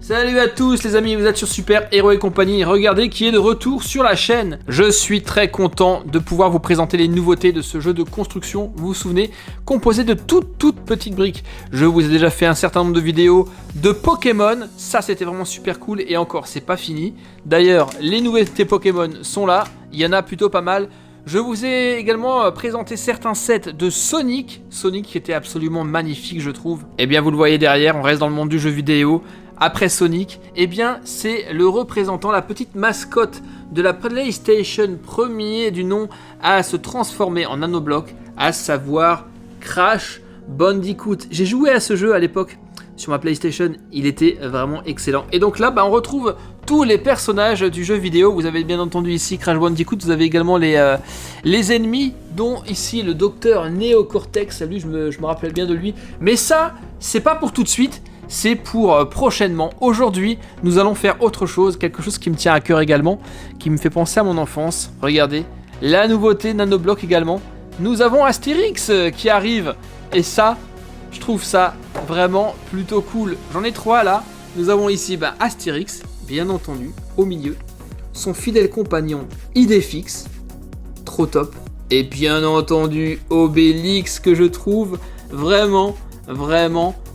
Salut à tous les amis, vous êtes sur Super Héros et compagnie, regardez qui est de retour sur la chaîne. Je suis très content de pouvoir vous présenter les nouveautés de ce jeu de construction, vous vous souvenez, composé de toutes petites briques. Je vous ai déjà fait un certain nombre de vidéos de Pokémon, ça c'était vraiment super cool et encore c'est pas fini. D'ailleurs les nouveautés Pokémon sont là, il y en a plutôt pas mal. Je vous ai également présenté certains sets de Sonic qui était absolument magnifique je trouve. Et bien vous le voyez derrière, on reste dans le monde du jeu vidéo. Après Sonic, eh bien c'est le représentant, la petite mascotte de la PlayStation, premier du nom à se transformer en nanobloc, à savoir Crash Bandicoot. J'ai joué à ce jeu à l'époque sur ma PlayStation, il était vraiment excellent. Et donc là, on retrouve tous les personnages du jeu vidéo. Vous avez bien entendu ici Crash Bandicoot, vous avez également les ennemis, dont ici le docteur Néocortex. Lui, je me rappelle bien de lui. Mais ça, c'est pas pour tout de suite. C'est pour prochainement. Aujourd'hui, nous allons faire autre chose, quelque chose qui me tient à cœur également, qui me fait penser à mon enfance. Regardez, la nouveauté Nanoblock également. Nous avons Astérix qui arrive. Et ça, je trouve ça vraiment plutôt cool. J'en ai trois là. Nous avons ici Astérix, bien entendu, au milieu. Son fidèle compagnon Idéfix, trop top. Et bien entendu, Obélix que je trouve vraiment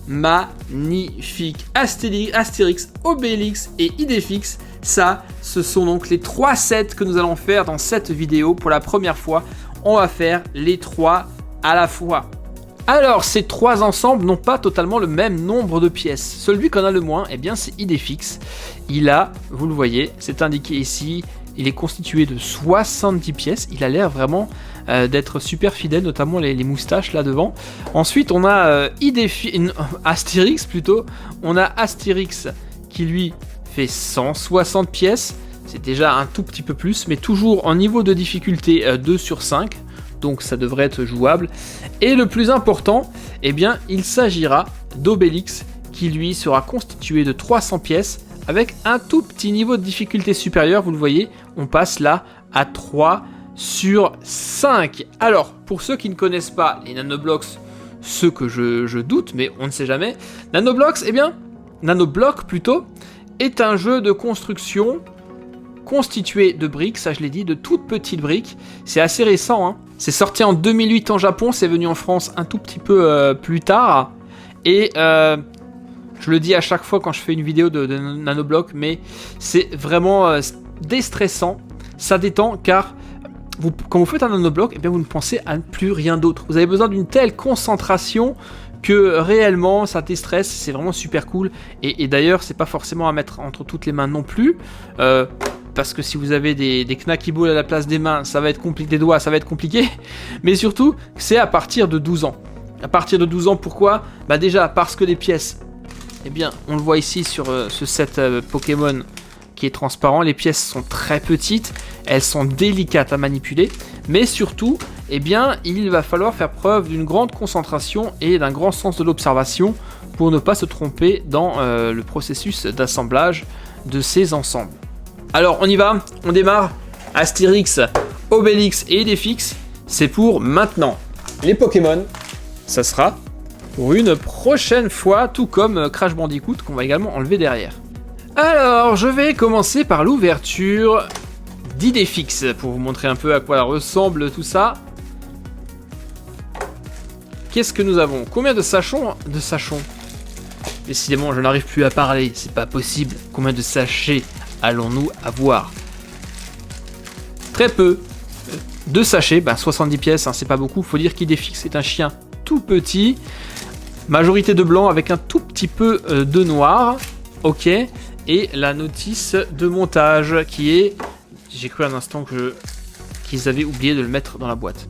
magnifique. Astérix, Obélix et Idéfix, ça, ce sont donc les trois sets que nous allons faire dans cette vidéo. Pour la première fois, on va faire les trois à la fois. Alors, ces trois ensembles n'ont pas totalement le même nombre de pièces. Celui qu'on a le moins, eh bien, c'est Idéfix. Il a, vous le voyez, c'est indiqué ici, il est constitué de 70 pièces. Il a l'air vraiment d'être super fidèle, notamment les moustaches là devant. Ensuite, on a Astérix plutôt. On a Astérix qui lui fait 160 pièces. C'est déjà un tout petit peu plus, mais toujours en niveau de difficulté 2 sur 5. Donc ça devrait être jouable. Et le plus important, eh bien, il s'agira d'Obélix qui lui sera constitué de 300 pièces avec un tout petit niveau de difficulté supérieur. Vous le voyez, on passe là à 3 sur 5. Alors, pour ceux qui ne connaissent pas les Nanoblox, ceux que je doute, mais on ne sait jamais, Nanoblox, eh bien, Nanoblock plutôt, est un jeu de construction constitué de briques, ça je l'ai dit, de toutes petites briques. C'est assez récent, hein. C'est sorti en 2008 en Japon, c'est venu en France un tout petit peu plus tard. Et je le dis à chaque fois quand je fais une vidéo de Nanoblock, mais c'est vraiment déstressant, ça détend car quand vous faites un Nanoblock, eh bien vous ne pensez à plus rien d'autre. Vous avez besoin d'une telle concentration que réellement ça déstresse, c'est vraiment super cool. Et d'ailleurs, c'est pas forcément à mettre entre toutes les mains non plus. Parce que si vous avez des knacky balls à la place des mains, ça va être compliqué, des doigts, ça va être compliqué. Mais surtout, c'est à partir de 12 ans. À partir de 12 ans, pourquoi ? Déjà, parce que les pièces, eh bien, on le voit ici sur ce set Pokémon qui est transparent. Les pièces sont très petites, elles sont délicates à manipuler. Mais surtout, eh bien, il va falloir faire preuve d'une grande concentration et d'un grand sens de l'observation pour ne pas se tromper dans le processus d'assemblage de ces ensembles. Alors on y va, on démarre. Astérix, Obélix et Idéfix, c'est pour maintenant. Les Pokémon, ça sera pour une prochaine fois, tout comme Crash Bandicoot qu'on va également enlever derrière. Alors je vais commencer par l'ouverture d'Idéfix pour vous montrer un peu à quoi ressemble tout ça. Qu'est-ce que nous avons ? Combien de sachons ? Décidément, je n'arrive plus à parler, c'est pas possible. Combien de sachets allons-nous avoir ? Très peu. 2 sachets, 70 pièces, hein, c'est pas beaucoup. Faut dire qu'Idéfix est un chien tout petit. Majorité de blanc avec un tout petit peu de noir. Ok. Et la notice de montage qui est... J'ai cru un instant qu'ils avaient oublié de le mettre dans la boîte.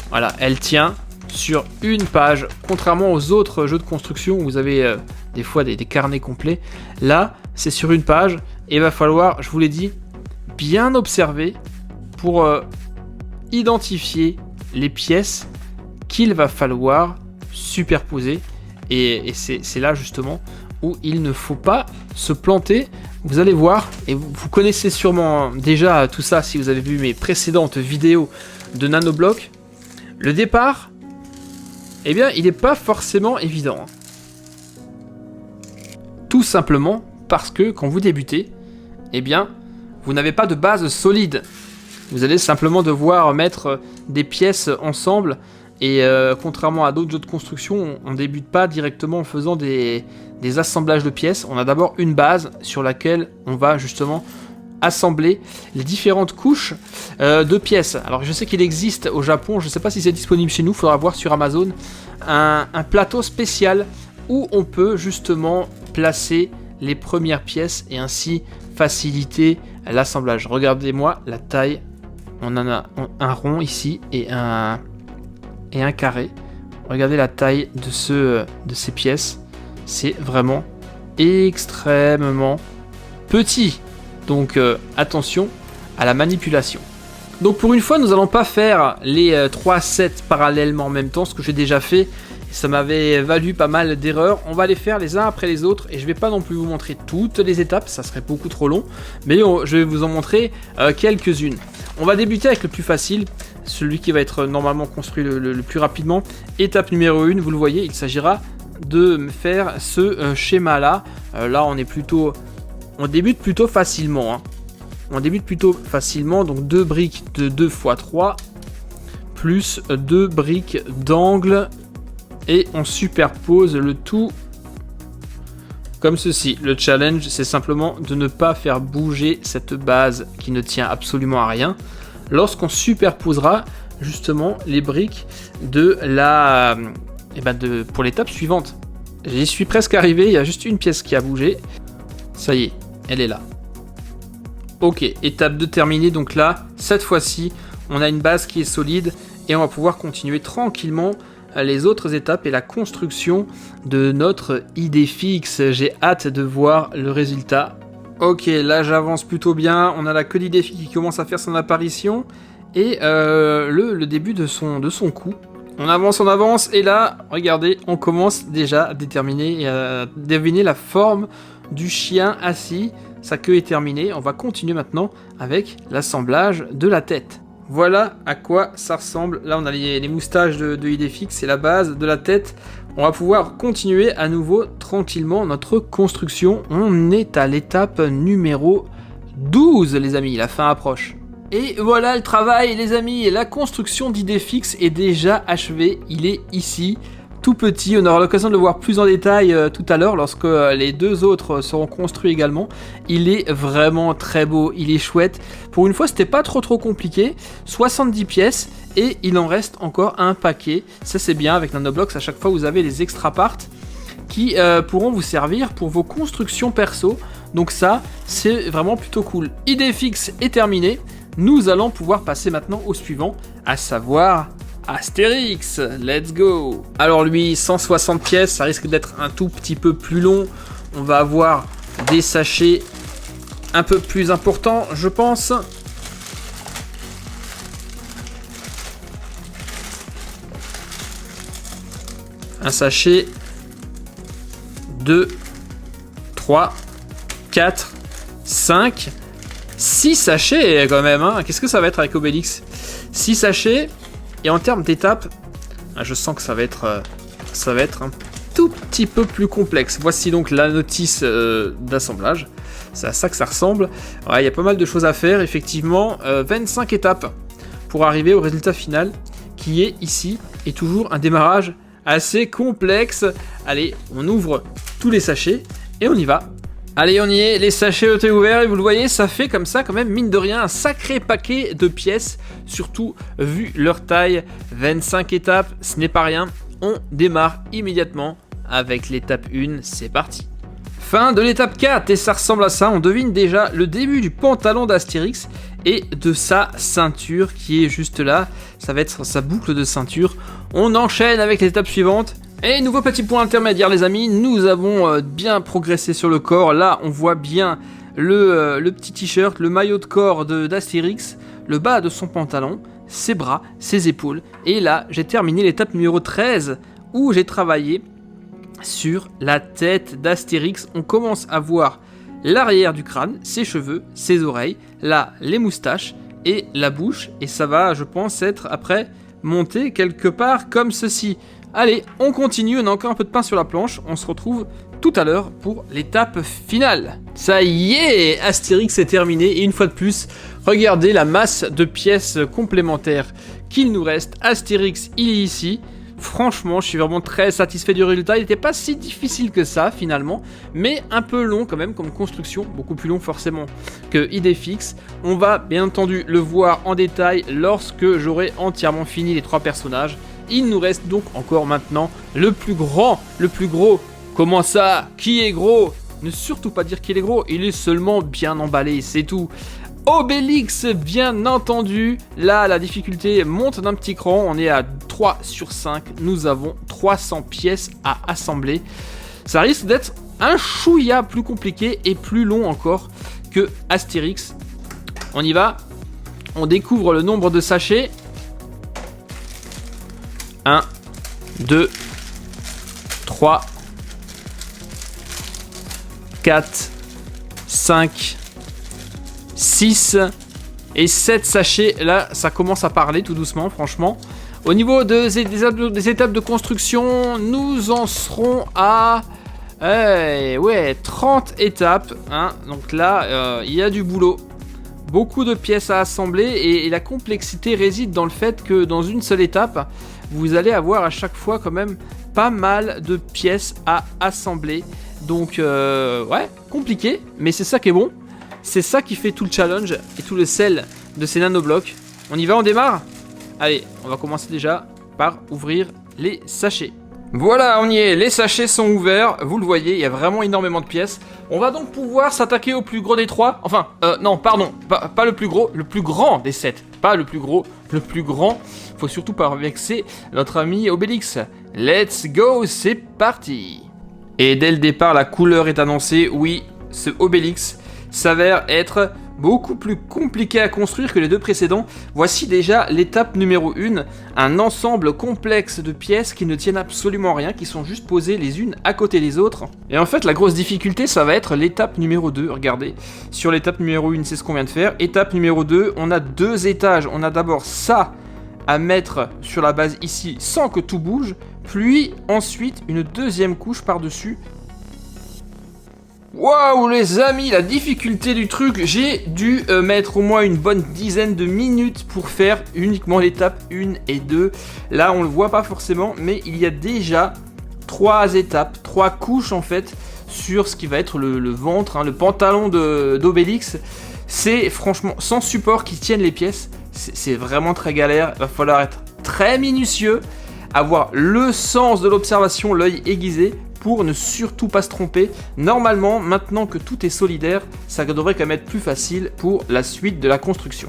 Voilà, elle tient sur une page. Contrairement aux autres jeux de construction où vous avez des fois des carnets complets. Là, c'est sur une page. Et il va falloir, je vous l'ai dit, bien observer pour identifier les pièces qu'il va falloir superposer. Et c'est là justement où il ne faut pas se planter. Vous allez voir, et vous connaissez sûrement déjà tout ça si vous avez vu mes précédentes vidéos de Nanoblock. Le départ, eh bien, il n'est pas forcément évident. Tout simplement parce que quand vous débutez, eh bien, vous n'avez pas de base solide. Vous allez simplement devoir mettre des pièces ensemble et contrairement à d'autres jeux de construction, on ne débute pas directement en faisant des assemblages de pièces. On a d'abord une base sur laquelle on va justement assembler les différentes couches de pièces. Alors je sais qu'il existe au Japon, je ne sais pas si c'est disponible chez nous, il faudra voir sur Amazon, un plateau spécial où on peut justement placer les premières pièces et ainsi faciliter l'assemblage. Regardez-moi la taille, on en a un rond ici et un carré. Regardez la taille de ces pièces, c'est vraiment extrêmement petit. Donc attention à la manipulation. Donc pour une fois, nous n'allons pas faire les 3 sets parallèlement en même temps, ce que j'ai déjà fait. Ça m'avait valu pas mal d'erreurs. On va les faire les uns après les autres et je vais pas non plus vous montrer toutes les étapes, ça serait beaucoup trop long. Mais je vais vous en montrer quelques-unes. On va débuter avec le plus facile, celui qui va être normalement construit le plus rapidement. Étape numéro 1, vous le voyez, il s'agira de faire ce schéma-là. Là, on débute plutôt facilement. Hein. On débute plutôt facilement, donc 2 briques de 2 x 3, plus 2 briques d'angle, et on superpose le tout comme ceci. Le challenge, c'est simplement de ne pas faire bouger cette base qui ne tient absolument à rien, lorsqu'on superposera justement les briques de pour l'étape suivante. J'y suis presque arrivé, il y a juste une pièce qui a bougé. Ça y est, elle est là. Ok, étape 2 terminée, donc là, cette fois-ci, on a une base qui est solide et on va pouvoir continuer tranquillement les autres étapes et la construction de notre idée fixe. J'ai hâte de voir le résultat. Ok, là j'avance plutôt bien, on a la queue d'idée fixe qui commence à faire son apparition et le début de son coup. On avance et là, regardez, on commence déjà à déterminer et à deviner la forme du chien assis. Sa queue est terminée, on va continuer maintenant avec l'assemblage de la tête. Voilà à quoi ça ressemble. Là, on a les moustaches de Idéfix, c'est la base de la tête. On va pouvoir continuer à nouveau tranquillement notre construction. On est à l'étape numéro 12, les amis. La fin approche. Et voilà le travail, les amis. La construction d'Idéfix est déjà achevée. Il est ici, tout petit. On aura l'occasion de le voir plus en détail tout à l'heure lorsque les 2 autres seront construits également. Il est vraiment très beau, il est chouette. Pour une fois, c'était pas trop compliqué. 70 pièces et il en reste encore un paquet. Ça c'est bien, avec Nanoblox, à chaque fois vous avez les extra parts qui pourront vous servir pour vos constructions perso. Donc ça, c'est vraiment plutôt cool. Idéfix est terminé. Nous allons pouvoir passer maintenant au suivant, à savoir Astérix. Let's go. Alors lui, 160 pièces, ça risque d'être un tout petit peu plus long. On va avoir des sachets un peu plus importants, je pense. Un sachet, 2, 3, 4, 5, 6 sachets quand même. Hein. Qu'est-ce que ça va être avec Obélix? 6 sachets. Et en termes d'étapes, je sens que ça va être un tout petit peu plus complexe. Voici donc la notice d'assemblage. C'est à ça que ça ressemble. Ouais, il y a pas mal de choses à faire, effectivement. 25 étapes pour arriver au résultat final, qui est ici, et toujours un démarrage assez complexe. Allez, on ouvre tous les sachets, et on y va. Allez, on y est, les sachets ont été ouverts et vous le voyez, ça fait comme ça quand même, mine de rien, un sacré paquet de pièces, surtout vu leur taille. 25 étapes, ce n'est pas rien. On démarre immédiatement avec l'étape 1, c'est parti. Fin de l'étape 4 et ça ressemble à ça, on devine déjà le début du pantalon d'Astérix et de sa ceinture qui est juste là, ça va être sa boucle de ceinture. On enchaîne avec l'étape suivante. Et nouveau petit point intermédiaire les amis, nous avons bien progressé sur le corps. Là on voit bien le petit t-shirt, le maillot de corps d'Astérix, le bas de son pantalon, ses bras, ses épaules. Et là j'ai terminé l'étape numéro 13 où j'ai travaillé sur la tête d'Astérix. On commence à voir l'arrière du crâne, ses cheveux, ses oreilles, là les moustaches et la bouche. Et ça va je pense être après monté quelque part comme ceci. Allez, on continue, on a encore un peu de pain sur la planche, on se retrouve tout à l'heure pour l'étape finale. Ça y est, Astérix est terminé et une fois de plus, regardez la masse de pièces complémentaires qu'il nous reste. Astérix, il est ici. Franchement, je suis vraiment très satisfait du résultat. Il n'était pas si difficile que ça finalement, mais un peu long quand même comme construction, beaucoup plus long forcément que Idéfix. On va bien entendu le voir en détail lorsque j'aurai entièrement fini les 3 personnages. Il nous reste donc encore maintenant le plus grand, le plus gros. Comment ça? Qui est gros? Ne surtout pas dire qu'il est gros, il est seulement bien emballé, c'est tout. Obélix, bien entendu. Là, la difficulté monte d'un petit cran. On est à 3 sur 5. Nous avons 300 pièces à assembler. Ça risque d'être un chouïa plus compliqué et plus long encore que Astérix. On y va. On découvre le nombre de sachets. 1, 2, 3, 4, 5, 6 et 7 sachets. Là, ça commence à parler tout doucement, franchement. Au niveau des étapes de construction, nous en serons à 30 étapes. Hein. Donc là, il y a du boulot. Beaucoup de pièces à assembler et la complexité réside dans le fait que dans une seule étape, vous allez avoir à chaque fois quand même pas mal de pièces à assembler. Donc, ouais, compliqué, mais c'est ça qui est bon. C'est ça qui fait tout le challenge et tout le sel de ces nanoblocs. On y va, on démarre? Allez, on va commencer déjà par ouvrir les sachets. Voilà, on y est, les sachets sont ouverts, vous le voyez, il y a vraiment énormément de pièces. On va donc pouvoir s'attaquer au plus gros des 3. Enfin, non, pardon, pas le plus gros, le plus grand des 7. Pas le plus gros, le plus grand. Faut surtout pas vexer notre ami Obélix. Let's go, c'est parti. Et dès le départ, la couleur est annoncée. Oui, ce Obélix s'avère être beaucoup plus compliqué à construire que les 2 précédents. Voici déjà l'étape numéro 1, un ensemble complexe de pièces qui ne tiennent absolument rien, qui sont juste posées les unes à côté des autres. Et en fait, la grosse difficulté, ça va être l'étape numéro 2. Regardez, sur l'étape numéro 1, c'est ce qu'on vient de faire. Étape numéro 2, on a 2 étages. On a d'abord ça à mettre sur la base ici sans que tout bouge, puis ensuite une deuxième couche par-dessus. Waouh les amis, la difficulté du truc, j'ai dû mettre au moins une bonne dizaine de minutes pour faire uniquement l'étape 1 et 2. Là on le voit pas forcément, mais il y a déjà 3 étapes, 3 couches en fait, sur ce qui va être le ventre, hein, le pantalon d'Obélix. C'est franchement, sans support qui tiennent les pièces, c'est vraiment très galère. Il va falloir être très minutieux, avoir le sens de l'observation, l'œil aiguisé, pour ne surtout pas se tromper. Normalement, maintenant que tout est solidaire, ça devrait quand même être plus facile pour la suite de la construction.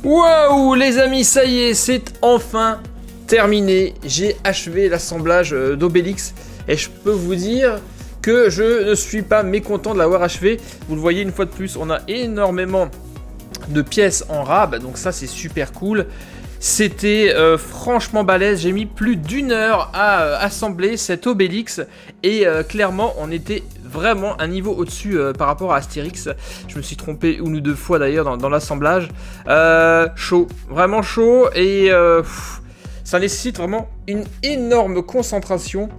Waouh les amis, ça y est, c'est enfin terminé. J'ai achevé l'assemblage d'Obélix et je peux vous dire que je ne suis pas mécontent de l'avoir achevé. Vous le voyez une fois de plus, on a énormément de pièces en rab, donc ça c'est super cool. C'était franchement balèze, j'ai mis plus d'1 heure à assembler cet Obélix et clairement on était vraiment un niveau au-dessus par rapport à Astérix. Je me suis trompé 1 ou 2 fois d'ailleurs dans l'assemblage. Chaud, vraiment chaud et ça nécessite vraiment une énorme concentration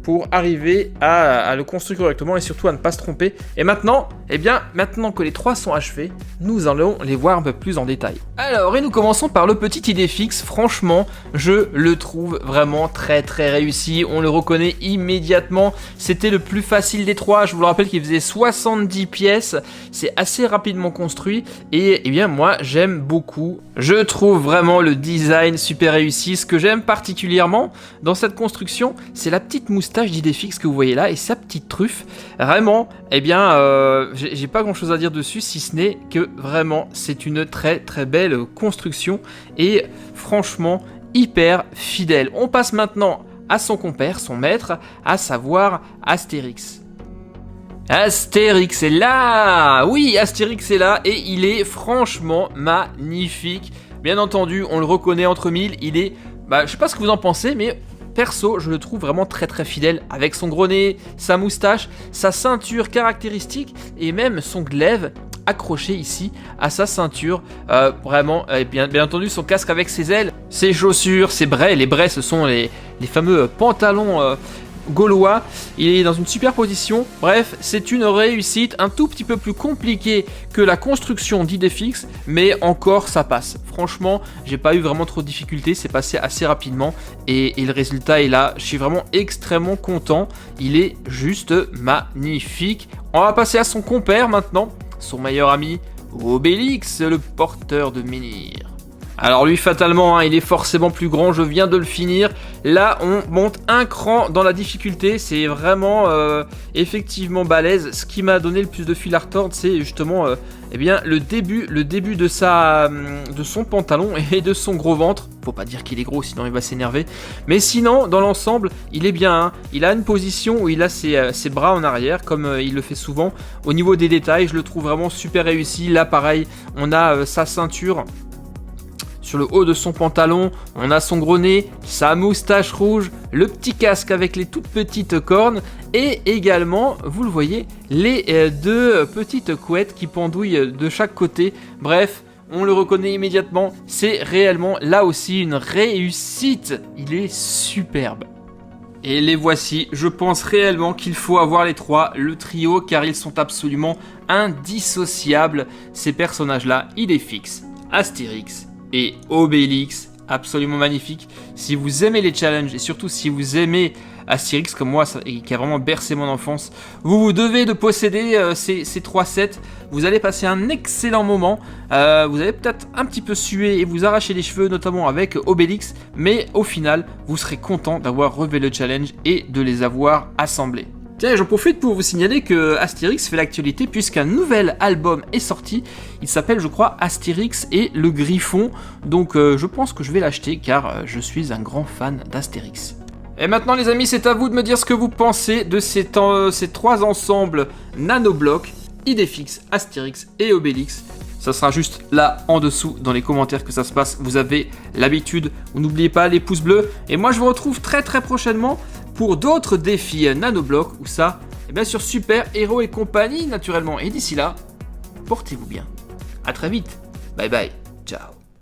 pour arriver à le construire correctement et surtout à ne pas se tromper. Et maintenant, eh bien, maintenant que les 3 sont achevés, nous allons les voir un peu plus en détail. Alors, et nous commençons par le petit Idéfix. Franchement, je le trouve vraiment très très réussi. On le reconnaît immédiatement. C'était le plus facile des 3. Je vous le rappelle qu'il faisait 70 pièces. C'est assez rapidement construit. Et eh bien, moi, j'aime beaucoup. Je trouve vraiment le design super réussi. Ce que j'aime particulièrement dans cette construction, c'est la petite moustache d'Idéfix que vous voyez là et sa petite truffe. Vraiment, eh bien, j'ai pas grand chose à dire dessus si ce n'est que vraiment c'est une très très belle construction et franchement hyper fidèle. On passe maintenant à son compère, son maître, à savoir Astérix. Astérix est là! Oui, Astérix est là et il est franchement magnifique. Bien entendu, on le reconnaît entre mille, il est... je sais pas ce que vous en pensez, mais... Perso, je le trouve vraiment très très fidèle avec son gros nez, sa moustache, sa ceinture caractéristique et même son glaive accroché ici à sa ceinture. Vraiment, et bien entendu son casque avec ses ailes, ses chaussures, ses braies. Les braies, ce sont les fameux pantalons gaulois. Il est dans une super position. Bref, c'est une réussite un tout petit peu plus compliquée que la construction d'Idéfix, mais encore ça passe. Franchement, j'ai pas eu vraiment trop de difficultés, c'est passé assez rapidement et le résultat est là. Je suis vraiment extrêmement content. Il est juste magnifique. On va passer à son compère maintenant, son meilleur ami Obélix, le porteur de menhir. Alors lui fatalement, hein, il est forcément plus grand, je viens de le finir. Là on monte un cran dans la difficulté, c'est vraiment effectivement balèze. Ce qui m'a donné le plus de fil à retordre, c'est justement eh bien, le début de son pantalon et de son gros ventre. Faut pas dire qu'il est gros, sinon il va s'énerver. Mais sinon, dans l'ensemble, il est bien. Hein. Il a une position où il a ses bras en arrière, comme il le fait souvent. Au niveau des détails, je le trouve vraiment super réussi. Là pareil, on a sa ceinture sur le haut de son pantalon, on a son gros nez, sa moustache rouge, le petit casque avec les toutes petites cornes et également, vous le voyez, les deux petites couettes qui pendouillent de chaque côté. Bref, on le reconnaît immédiatement, c'est réellement là aussi une réussite, il est superbe. Et les voici, je pense réellement qu'il faut avoir les trois, le trio, car ils sont absolument indissociables, ces personnages-là. Idéfix, Astérix et Obélix, absolument magnifique. Si vous aimez les challenges et surtout si vous aimez Astérix comme moi et qui a vraiment bercé mon enfance, vous devez de posséder ces trois sets. Vous allez passer un excellent moment. Vous allez peut-être un petit peu suer et vous arracher les cheveux, notamment avec Obélix, mais au final, vous serez content d'avoir relevé le challenge et de les avoir assemblés. Tiens, j'en profite pour vous signaler que Astérix fait l'actualité puisqu'un nouvel album est sorti. Il s'appelle, je crois, Astérix et le Griffon. Donc je pense que je vais l'acheter car je suis un grand fan d'Astérix. Et maintenant les amis, c'est à vous de me dire ce que vous pensez de ces trois ensembles Nanoblock, Idéfix, Astérix et Obélix. Ça sera juste là en dessous dans les commentaires que ça se passe. Vous avez l'habitude. Vous n'oubliez pas les pouces bleus. Et moi je vous retrouve très prochainement pour d'autres défis Nanoblock ou ça, et bien sûr Super Héros et compagnie naturellement. Et d'ici là, portez-vous bien. À très vite. Bye bye. Ciao.